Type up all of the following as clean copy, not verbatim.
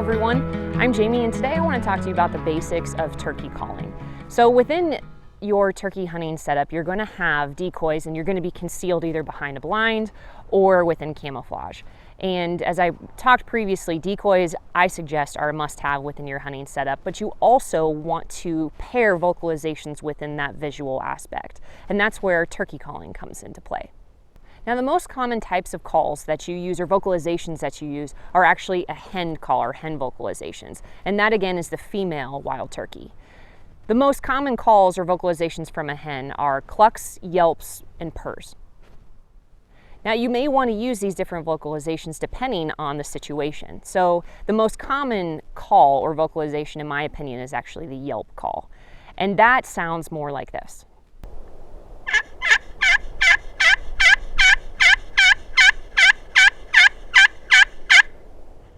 everyone, I'm Jamie, and today I want to talk to you about the basics of turkey calling. So within your turkey hunting setup, you're going to have decoys, and you're going to be concealed either behind a blind or within camouflage. And as I talked previously, decoys, I suggest, are a must-have within your hunting setup, but you also want to pair vocalizations within that visual aspect, and that's where turkey calling comes into play. Now, the most common types of calls that you use or vocalizations that you use are actually a hen call or hen vocalizations, and that again is the female wild turkey. The most common calls or vocalizations from a hen are clucks, yelps, and purrs. Now, you may want to use these different vocalizations depending on the situation. So the most common call or vocalization, in my opinion, is actually the yelp call, and that sounds more like this.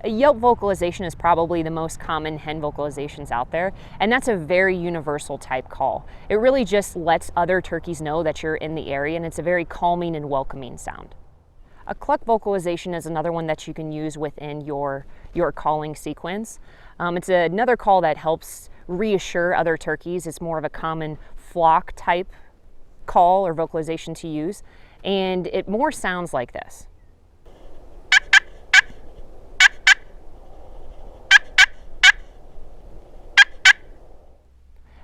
A yelp vocalization is probably the most common hen vocalizations out there, and that's a very universal type call. It really just lets other turkeys know that you're in the area, and it's a very calming and welcoming sound. A cluck vocalization is another one that you can use within your calling sequence. It's another call that helps reassure other turkeys. It's more of a common flock type call or vocalization to use, and it more sounds like this.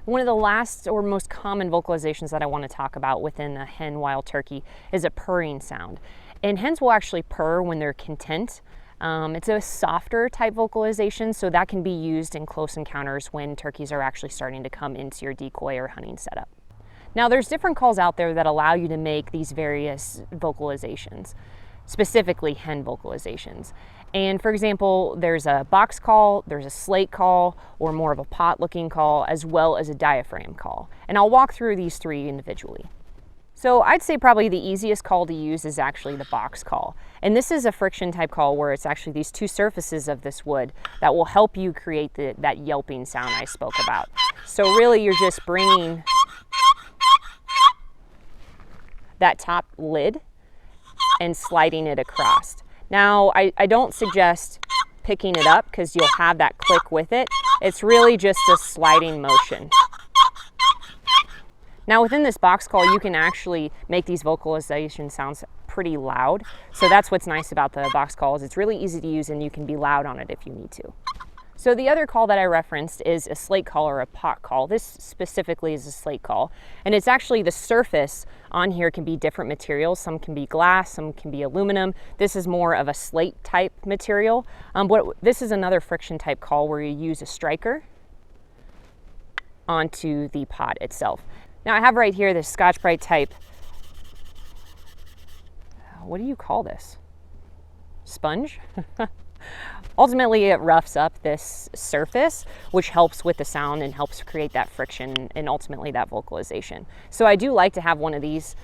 One of the last or most common vocalizations that I want to talk about within a hen wild turkey is a purring sound. And hens will actually purr when they're content. It's a softer type vocalization, so that can be used in close encounters when turkeys are actually starting to come into your decoy or hunting setup. Now, there's different calls out there that allow you to make these various vocalizations, specifically hen vocalizations. And for example, there's a box call, there's a slate call, or more of a pot looking call, as well as a diaphragm call. And I'll walk through these three individually. So I'd say probably the easiest call to use is actually the box call. And this is a friction type call where it's actually these two surfaces of this wood that will help you create that yelping sound I spoke about. So really you're just bringing that top lid and sliding it across. Now, I don't suggest picking it up because you'll have that click with it. It's really just a sliding motion. Now, within this box call, you can actually make these vocalization sounds pretty loud. So that's what's nice about the box call is it's really easy to use and you can be loud on it if you need to. So the other call that I referenced is a slate call or a pot call. This specifically is a slate call, and it's actually the surface on here can be different materials. Some can be glass, some can be aluminum. This is more of a slate type material. This is another friction type call where you use a striker onto the pot itself. Now I have right here this Scotch-Brite type, what do you call this? Sponge? Ultimately, it roughs up this surface, which helps with the sound and helps create that friction and ultimately that vocalization. So I do like to have one of these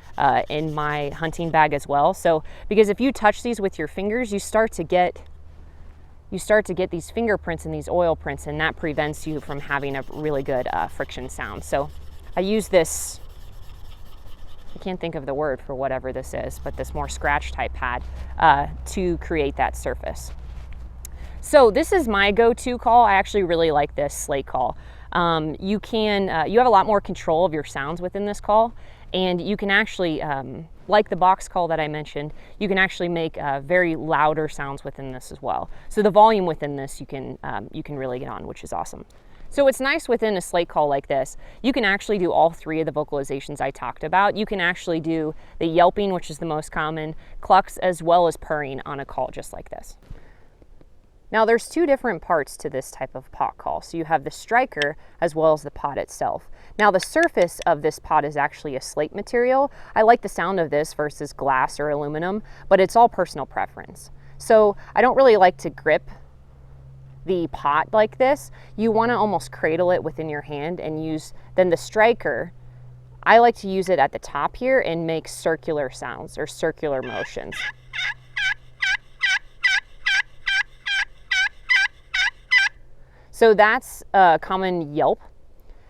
in my hunting bag as well. So because if you touch these with your fingers, you start to get these fingerprints and these oil prints, and that prevents you from having a really good friction sound. So I use this, I can't think of the word for whatever this is, but this more scratch type pad to create that surface. So this is my go-to call. I actually really like this slate call. You have a lot more control of your sounds within this call, and you can actually, like the box call that I mentioned, you can actually make very louder sounds within this as well. So the volume within this you can really get on, which is awesome. So what's nice within a slate call like this, you can actually do all three of the vocalizations I talked about. You can actually do the yelping, which is the most common, clucks, as well as purring on a call just like this. Now there's two different parts to this type of pot call. So you have the striker as well as the pot itself. Now the surface of this pot is actually a slate material. I like the sound of this versus glass or aluminum, but it's all personal preference. So I don't really like to grip the pot like this. You want to almost cradle it within your hand and use then the striker. I like to use it at the top here and make circular sounds or circular motions. So that's a common yelp.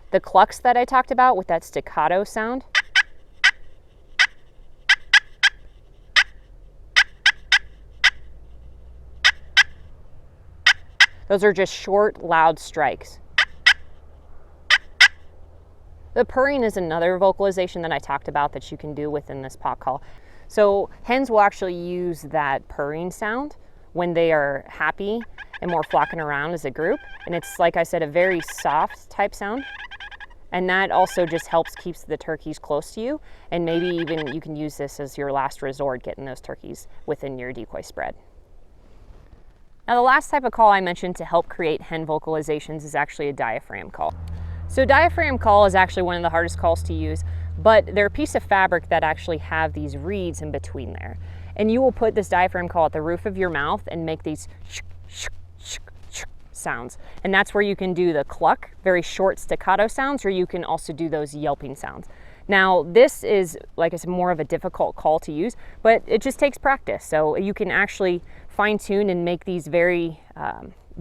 The clucks that I talked about with that staccato sound. Those are just short, loud strikes. The purring is another vocalization that I talked about that you can do within this pot call. So hens will actually use that purring sound when they are happy and more flocking around as a group. And it's, like I said, a very soft type sound. And that also just helps keeps the turkeys close to you. And maybe even you can use this as your last resort, getting those turkeys within your decoy spread. Now, the last type of call I mentioned to help create hen vocalizations is actually a diaphragm call. So diaphragm call is actually one of the hardest calls to use, but they're a piece of fabric that actually have these reeds in between there. And you will put this diaphragm call at the roof of your mouth and make these sh sh sh sh sounds. And that's where you can do the cluck, very short staccato sounds, or you can also do those yelping sounds. Now, this is, like I said, more of a difficult call to use, but it just takes practice. So you can actually fine tune and make these very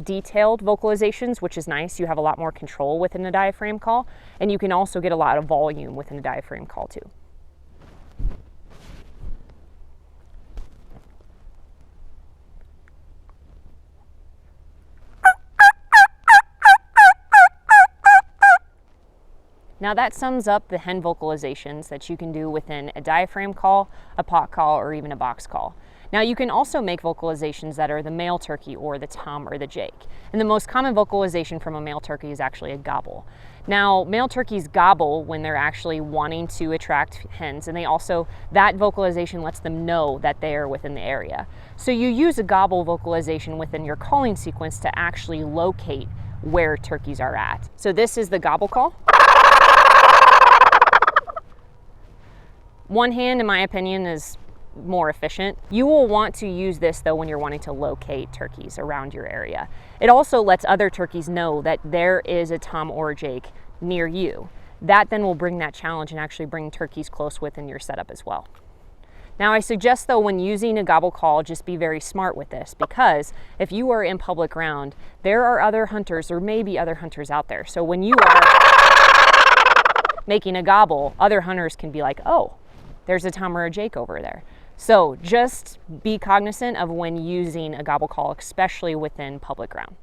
detailed vocalizations, which is nice. You have a lot more control within a diaphragm call, and you can also get a lot of volume within a diaphragm call too. Now that sums up the hen vocalizations that you can do within a diaphragm call, a pot call, or even a box call. Now you can also make vocalizations that are the male turkey or the tom or the jake. And the most common vocalization from a male turkey is actually a gobble. Now male turkeys gobble when they're actually wanting to attract hens, and that vocalization lets them know that they are within the area. So you use a gobble vocalization within your calling sequence to actually locate where turkeys are at. So this is the gobble call. One hand, in my opinion, is more efficient. You will want to use this though when you're wanting to locate turkeys around your area. It also lets other turkeys know that there is a tom or a jake near you. That then will bring that challenge and actually bring turkeys close within your setup as well. Now I suggest though, when using a gobble call, just be very smart with this, because if you are in public ground, there are other hunters or maybe other hunters out there. So when you are making a gobble, other hunters can be like, oh, there's a tom or a jake over there. So just be cognizant of when using a gobble call, especially within public ground.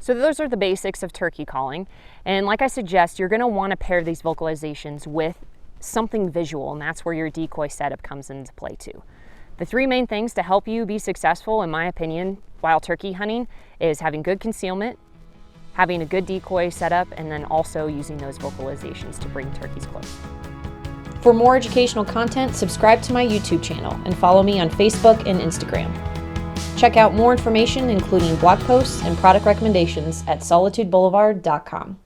So those are the basics of turkey calling. And like I suggest, you're gonna wanna pair these vocalizations with something visual, and that's where your decoy setup comes into play too. The three main things to help you be successful, in my opinion, while turkey hunting is having good concealment, having a good decoy setup, and then also using those vocalizations to bring turkeys close. For more educational content, subscribe to my YouTube channel and follow me on Facebook and Instagram. Check out more information, including blog posts and product recommendations, at solitudeboulevard.com.